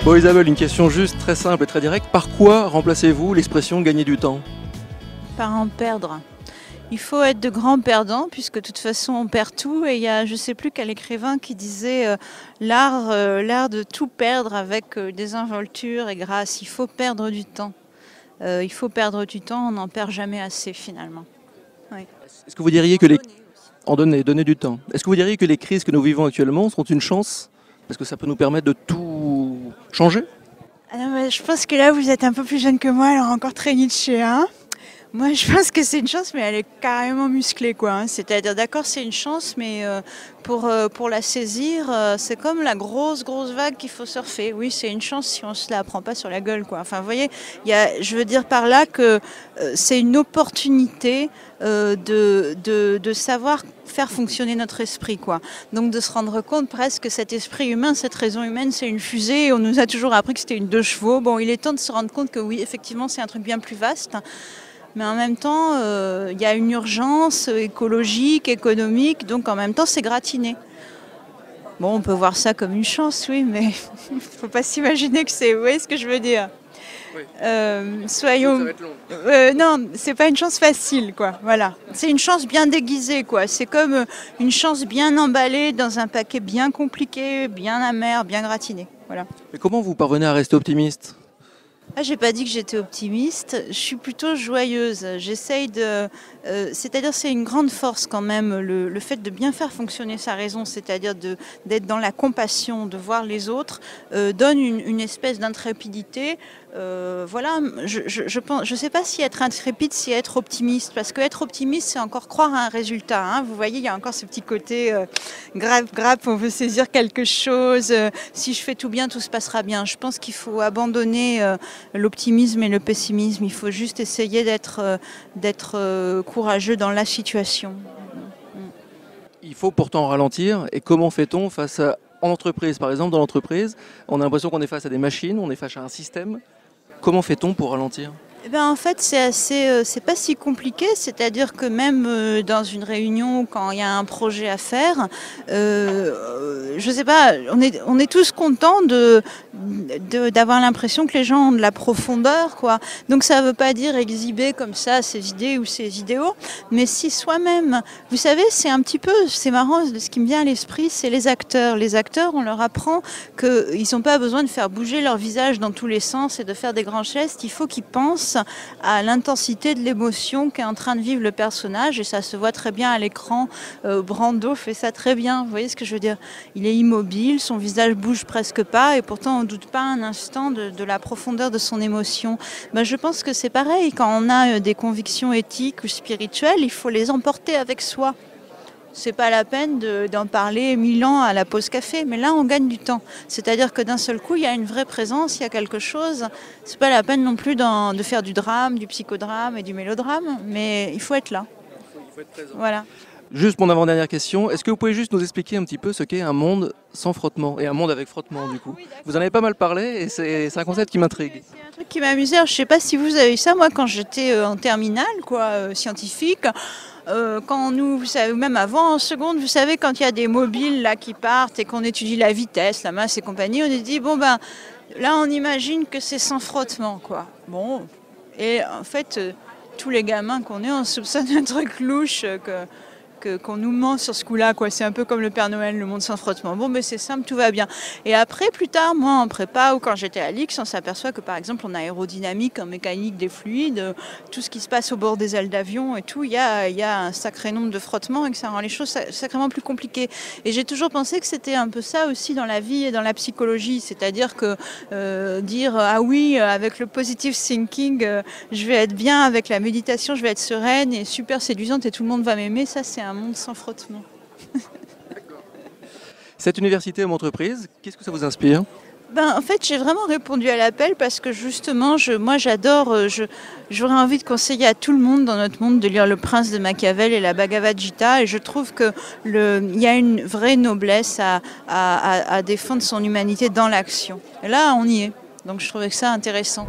Bon Isabelle, une question juste, très simple et très directe. Par quoi remplacez-vous l'expression gagner du temps? Par en perdre. Il faut être de grands perdants puisque de toute façon on perd tout et il y a je sais plus quel écrivain qui disait l'art de tout perdre avec désinvolture et grâce. Il faut perdre du temps. Il faut perdre du temps, on n'en perd jamais assez finalement. Oui. Est-ce que vous diriez que donner du temps. Est-ce que vous diriez que les crises que nous vivons actuellement sont une chance? Parce que ça peut nous permettre de tout changer? Ah non, mais je pense que là vous êtes un peu plus jeune que moi, alors encore très Nietzschéen. Moi, je pense que c'est une chance, mais elle est carrément musclée, quoi. Hein. C'est-à-dire, d'accord, c'est une chance, mais pour la saisir, c'est comme la grosse vague qu'il faut surfer. Oui, c'est une chance si on se la prend pas sur la gueule, quoi. Enfin, vous voyez, je veux dire par là que c'est une opportunité de savoir faire fonctionner notre esprit, quoi. Donc, de se rendre compte presque que cet esprit humain, cette raison humaine, c'est une fusée. Et on nous a toujours appris que c'était une 2 chevaux. Bon, il est temps de se rendre compte que oui, effectivement, c'est un truc bien plus vaste. Mais en même temps, il y a une urgence écologique, économique, donc en même temps, c'est gratiné. Bon, on peut voir ça comme une chance, oui, mais il ne faut pas s'imaginer que c'est... Vous voyez ce que je veux dire? Oui. Soyons... Ça va être long. Non, c'est pas une chance facile, quoi. Voilà. C'est une chance bien déguisée, quoi. C'est comme une chance bien emballée dans un paquet bien compliqué, bien amer, bien gratiné. Voilà. Mais comment vous parvenez à rester optimiste? Ah, j'ai pas dit que j'étais optimiste, je suis plutôt joyeuse. J'essaye de. C'est-à-dire, c'est une grande force quand même, le fait de bien faire fonctionner sa raison, c'est-à-dire d'être dans la compassion, de voir les autres, donne une espèce d'intrépidité. Voilà, je sais pas si être intrépide, si être optimiste, parce que être optimiste, c'est encore croire à un résultat. Hein. Vous voyez, il y a encore ce petit côté grappe, on veut saisir quelque chose. Si je fais tout bien, tout se passera bien. Je pense qu'il faut abandonner l'optimisme et le pessimisme. Il faut juste essayer d'être courageux dans la situation. Il faut pourtant ralentir. Et comment fait-on face à... En entreprise, par exemple, dans l'entreprise, on a l'impression qu'on est face à des machines, on est face à un système. Comment fait-on pour ralentir? Eh ben, en fait, c'est pas si compliqué. C'est-à-dire que même dans une réunion, quand il y a un projet à faire, je sais pas, on est tous contents d'avoir l'impression que les gens ont de la profondeur, quoi. Donc ça veut pas dire exhiber comme ça ses idées ou ses idéaux, mais si soi-même, vous savez, c'est marrant, ce qui me vient à l'esprit, c'est les acteurs. Les acteurs, on leur apprend qu'ils n'ont pas besoin de faire bouger leur visage dans tous les sens et de faire des grands gestes. Il faut qu'ils pensent à l'intensité de l'émotion qu'est en train de vivre le personnage, et ça se voit très bien à l'écran. Brando fait ça très bien, vous voyez ce que je veux dire? Il est immobile, son visage bouge presque pas, et pourtant on ne doute pas un instant de la profondeur de son émotion. Ben, je pense que c'est pareil, quand on a des convictions éthiques ou spirituelles, il faut les emporter avec soi. C'est pas la peine d'en parler 1000 ans à la pause café, mais là on gagne du temps. C'est-à-dire que d'un seul coup il y a une vraie présence, il y a quelque chose. C'est pas la peine non plus de faire du drame, du psychodrame et du mélodrame, mais il faut être là. Il faut être présent. Voilà. Juste mon avant-dernière question, est-ce que vous pouvez juste nous expliquer un petit peu ce qu'est un monde sans frottement et un monde avec frottement du coup? Vous en avez pas mal parlé et c'est un concept qui m'intrigue. C'est un truc qui m'amusait. Je sais pas si vous avez eu ça, moi quand j'étais en terminale, quoi, scientifique. Quand vous savez, même avant en seconde, vous savez, quand il y a des mobiles là qui partent et qu'on étudie la vitesse, la masse et compagnie, on se dit bon ben là on imagine que c'est sans frottement, quoi. Bon, et en fait tous les gamins qu'on est, on soupçonne un truc louche qu'on nous ment sur ce coup-là, quoi. C'est un peu comme le Père Noël, le monde sans frottement. Bon, mais c'est simple, tout va bien. Et après, plus tard, moi, en prépa ou quand j'étais à l'IX, on s'aperçoit que, par exemple, en aérodynamique, en mécanique des fluides, tout ce qui se passe au bord des ailes d'avion et tout, il y a un sacré nombre de frottements et que ça rend les choses sacrément plus compliquées. Et j'ai toujours pensé que c'était un peu ça aussi dans la vie et dans la psychologie. C'est-à-dire que dire, ah oui, avec le positive thinking, je vais être bien, avec la méditation, je vais être sereine et super séduisante et tout le monde va m'aimer, ça, c'est un monde sans frottement. Cette université ou entreprise, qu'est-ce que ça vous inspire? Ben, en fait, j'ai vraiment répondu à l'appel parce que justement, moi j'adore, j'aurais envie de conseiller à tout le monde dans notre monde de lire Le Prince de Machiavel et la Bhagavad Gita, et je trouve que il y a une vraie noblesse à défendre son humanité dans l'action. Et là, on y est. Donc je trouvais que ça intéressant.